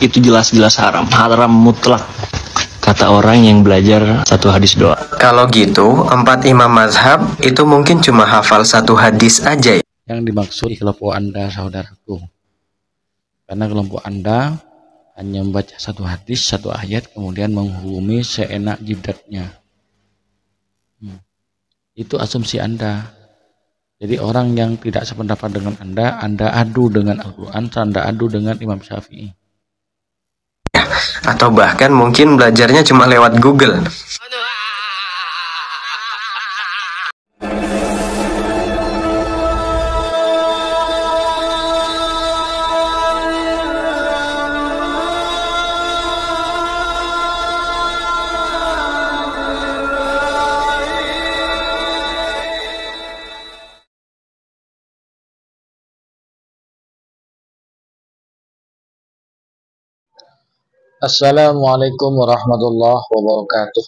itu jelas-jelas haram, haram mutlak, kata orang yang belajar satu hadis doa. Kalau gitu, 4 imam mazhab itu mungkin cuma hafal satu hadis aja ya? Yang dimaksud kelompok Anda, saudaraku. Karena kelompok Anda hanya membaca satu hadis, satu ayat, kemudian menghukumi seenak jidatnya. Itu asumsi Anda. Jadi orang yang tidak sependapat dengan Anda adu dengan Al-Quran, Anda adu dengan Imam Syafi'i. Atau bahkan mungkin belajarnya cuma lewat Google. Assalamualaikum warahmatullahi wabarakatuh.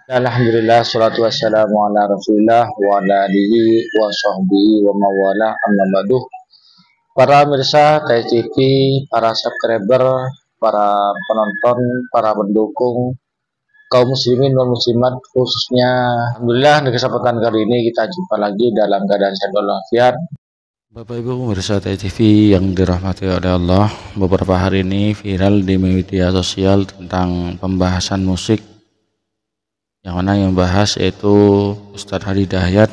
Alhamdulillah, salatu wassalamu ala rasulillah wa ala alihi wa sahbihi wa mawala amma ba'du. Para pemirsa TV, para subscriber, para penonton, para pendukung, kaum muslimin dan muslimat khususnya, alhamdulillah di kesempatan kali ini kita jumpa lagi dalam keadaan sehat walafiat. Bapak Ibu pemirsa TV yang dirahmati oleh Allah, beberapa hari ini viral di media sosial tentang pembahasan musik, yang mana yang bahas yaitu Ustadz Hadi Dayat.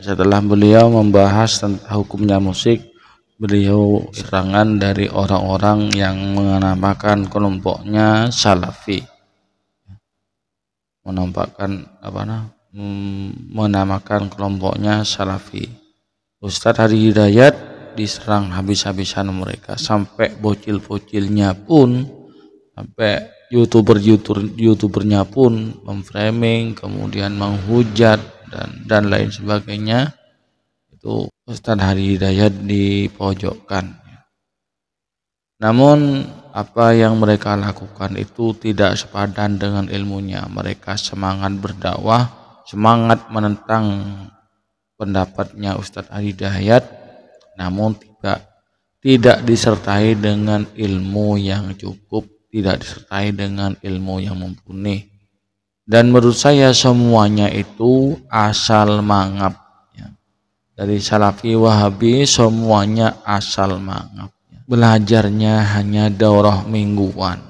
Setelah beliau membahas tentang hukumnya musik, beliau serangan dari orang-orang yang menamakan kelompoknya Salafi, menamakan kelompoknya Salafi. Ustadz Hadi Hidayat diserang habis-habisan mereka, sampai bocil-bocilnya pun, sampai youtubernya pun memframing, kemudian menghujat dan lain sebagainya. Itu Ustadz Hadi Hidayat dipojokkan. Namun apa yang mereka lakukan itu tidak sepadan dengan ilmunya. Mereka semangat berdakwah, semangat menentang pendapatnya Ustadz Hadi Dayat, namun tidak disertai dengan ilmu yang cukup, tidak disertai dengan ilmu yang mumpuni. Dan menurut saya semuanya itu asal mangap ya. Dari Salafi Wahabi semuanya asal mangap ya. Belajarnya hanya daurah mingguan,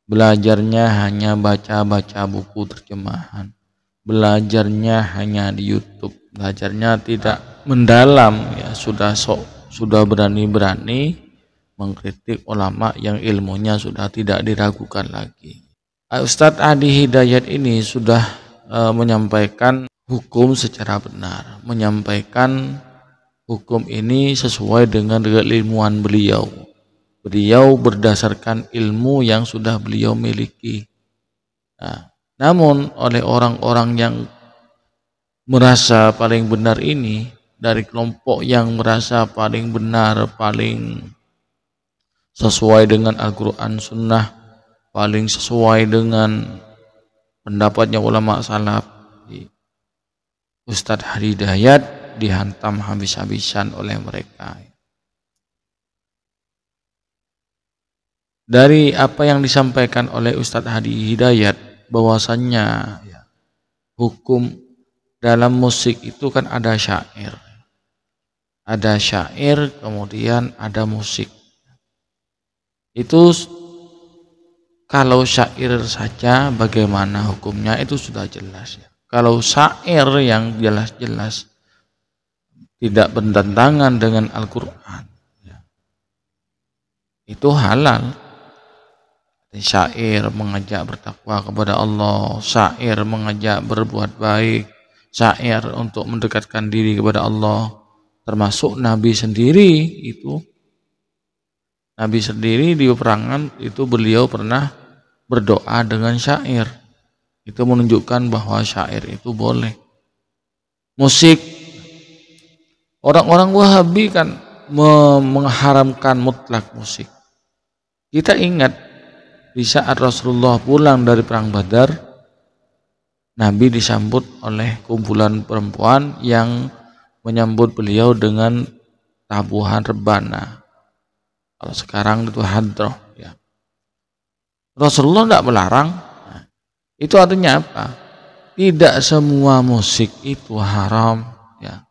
belajarnya hanya baca-baca buku terjemahan, belajarnya hanya di YouTube, belajarnya tidak mendalam ya. Sudah berani-berani mengkritik ulama yang ilmunya sudah tidak diragukan lagi. Ustadz Hadi Hidayat ini sudah menyampaikan hukum secara benar, menyampaikan hukum ini sesuai dengan keilmuan beliau. Beliau berdasarkan ilmu yang sudah beliau miliki. Namun oleh orang-orang yang merasa paling benar ini, dari kelompok yang merasa paling benar, paling sesuai dengan Al-Quran Sunnah, paling sesuai dengan pendapatnya ulama salaf, Ustadz Hadi Dayat dihantam habis-habisan oleh mereka. Dari apa yang disampaikan oleh Ustadz Hadi Hidayat, bahwasannya hukum dalam musik itu kan ada syair, kemudian ada musik. Itu kalau syair saja bagaimana hukumnya itu sudah jelas ya. Kalau syair yang jelas-jelas tidak bertentangan dengan Al-Quran ya, itu halal. Syair mengajak bertakwa kepada Allah, syair mengajak berbuat baik, syair untuk mendekatkan diri kepada Allah. Termasuk Nabi sendiri itu, Nabi sendiri di peperangan itu beliau pernah berdoa dengan syair. Itu menunjukkan bahwa syair itu boleh. Musik, orang-orang Wahabi kan mengharamkan mutlak musik. Kita ingat di saat Rasulullah pulang dari perang Badar, Nabi disambut oleh kumpulan perempuan yang menyambut beliau dengan tabuhan rebana. Kalau sekarang itu hadroh ya. Rasulullah tidak melarang. Nah, itu artinya apa? Tidak semua musik itu haram ya.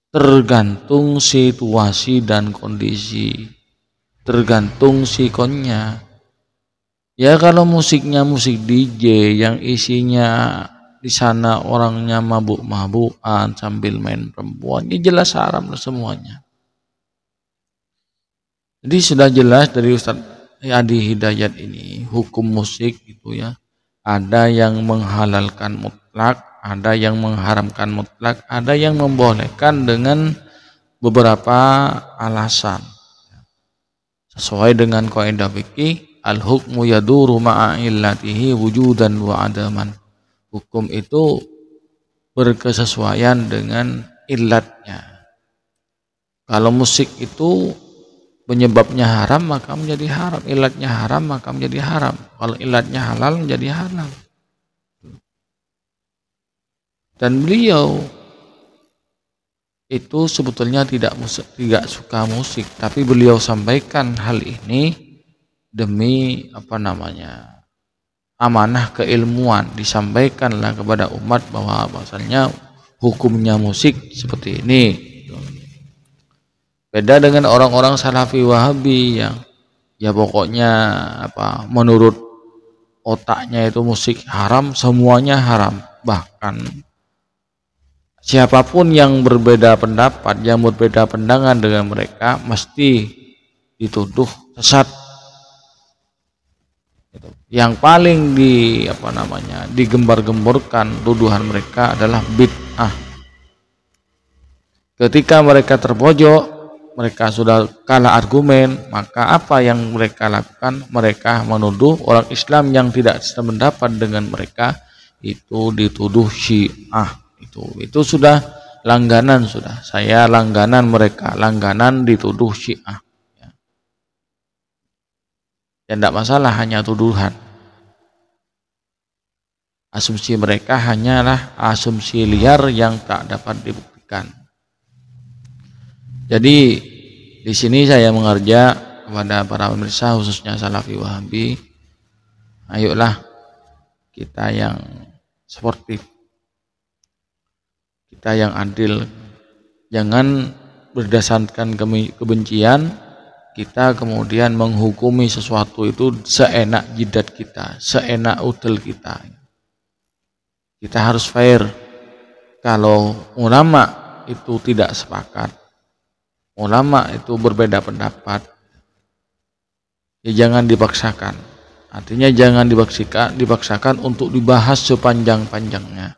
Tergantung situasi dan kondisi. Tergantung sikonnya. Ya kalau musiknya musik DJ yang isinya di sana orangnya mabuk-mabukan sambil main perempuan, ini jelas haram semuanya. Jadi sudah jelas dari Ustadz Adi Hidayat ini hukum musik itu ya. Ada yang menghalalkan mutlak, ada yang mengharamkan mutlak, ada yang membolehkan dengan beberapa alasan. Sesuai dengan kaidah fikih, al-hukmu yaduru ma'a illatihi wujudan wa adaman. Hukum itu berkesesuaian dengan illatnya. Kalau musik itu penyebabnya haram maka menjadi haram, illatnya haram maka menjadi haram. Kalau illatnya halal menjadi halal. Dan beliau itu sebetulnya tidak suka musik, tapi beliau sampaikan hal ini demi amanah keilmuan, disampaikanlah kepada umat bahwasanya hukumnya musik seperti ini. Beda dengan orang-orang Salafi Wahabi yang ya pokoknya menurut otaknya itu musik haram, semuanya haram. Bahkan siapapun yang berbeda pendapat, yang berbeda pandangan dengan mereka mesti dituduh sesat. Yang paling digembar-gemborkan tuduhan mereka adalah bid'ah. Ketika mereka terpojok, mereka sudah kalah argumen, maka apa yang mereka lakukan? Mereka menuduh orang Islam yang tidak sependapat dengan mereka itu dituduh Syiah. Itu sudah langganan sudah. Saya langganan mereka, langganan dituduh Syiah. Ya tidak masalah, hanya tuduhan. Asumsi mereka hanyalah asumsi liar yang tak dapat dibuktikan. Jadi di sini saya mengajak kepada para pemirsa khususnya Salafi Wahabi, ayolah kita yang sportif, kita yang adil, jangan berdasarkan kebencian kita kemudian menghukumi sesuatu itu seenak jidat kita, seenak udel kita. Kita harus fair. Kalau ulama itu tidak sepakat, ulama itu berbeda pendapat, ya jangan dipaksakan. Artinya jangan dipaksakan untuk dibahas sepanjang-panjangnya.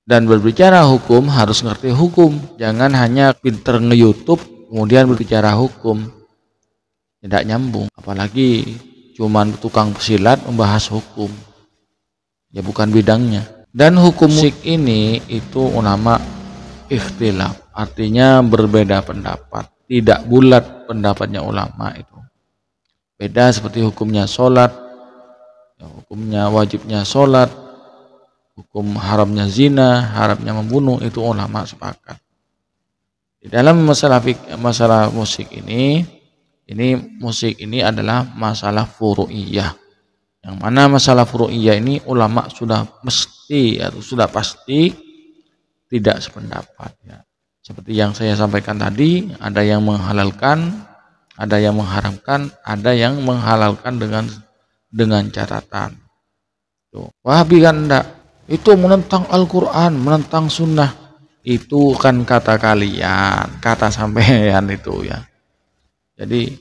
Dan berbicara hukum harus ngerti hukum. Jangan hanya pinter nge-YouTube kemudian berbicara hukum. Tidak nyambung. Apalagi cuman tukang pesilat membahas hukum. Ya bukan bidangnya. Dan hukum musik ini itu ulama ikhtilaf. Artinya berbeda pendapat. Tidak bulat pendapatnya ulama itu. Beda seperti hukumnya sholat, hukumnya wajibnya sholat, hukum haramnya zina, haramnya membunuh, itu ulama sepakat. Di dalam masalah musik ini musik ini adalah masalah furu'iyah. Yang mana masalah furu'iyah ini ulama sudah mesti atau sudah pasti tidak sependapat ya. Seperti yang saya sampaikan tadi, ada yang menghalalkan, ada yang mengharamkan, ada yang menghalalkan dengan catatan. Tuh. Wahabi kan enggak. Itu menentang Al-Quran, menentang sunnah. Itu kan kata kalian, kata sampean itu ya. Jadi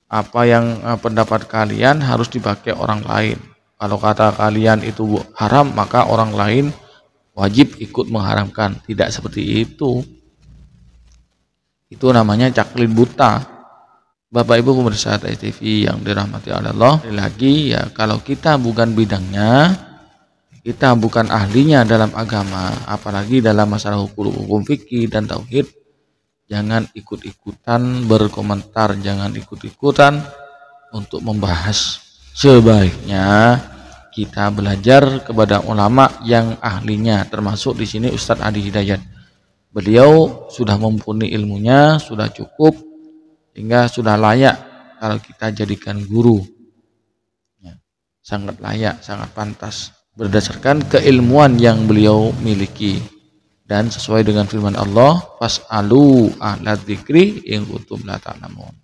apa yang pendapat kalian harus dipakai orang lain. Kalau kata kalian itu haram, maka orang lain wajib ikut mengharamkan. Tidak seperti itu. Itu namanya caklin buta. Bapak Ibu pemirsa TV yang dirahmati Allah, lagi ya kalau kita bukan bidangnya, kita bukan ahlinya dalam agama, apalagi dalam masalah hukum fikih dan tauhid, jangan ikut-ikutan berkomentar, jangan ikut-ikutan untuk membahas. Sebaiknya kita belajar kepada ulama yang ahlinya, termasuk di sini Ustadz Adi Hidayat. beliau sudah mumpuni ilmunya, sudah cukup, sehingga sudah layak kalau kita jadikan guru. Ya, sangat layak, sangat pantas berdasarkan keilmuan yang beliau miliki dan sesuai dengan firman Allah, fas'alu ahla dzikri in kuntum la ta'lamun.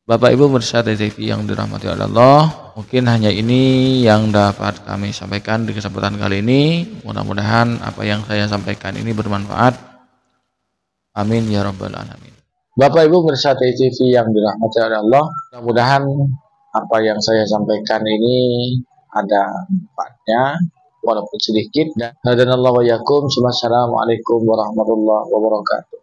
Bapak Ibu pemirsa TV yang dirahmati Allah, mungkin hanya ini yang dapat kami sampaikan di kesempatan kali ini. Mudah-mudahan apa yang saya sampaikan ini bermanfaat. Amin ya rabbal alamin. Bapak Ibu pemirsa TV yang dirahmati Allah, mudah-mudahan apa yang saya sampaikan ini ada manfaatnya walaupun sedikit. Dan hadanallahu wa iyyakum. Wassalamualaikum warahmatullahi wabarakatuh.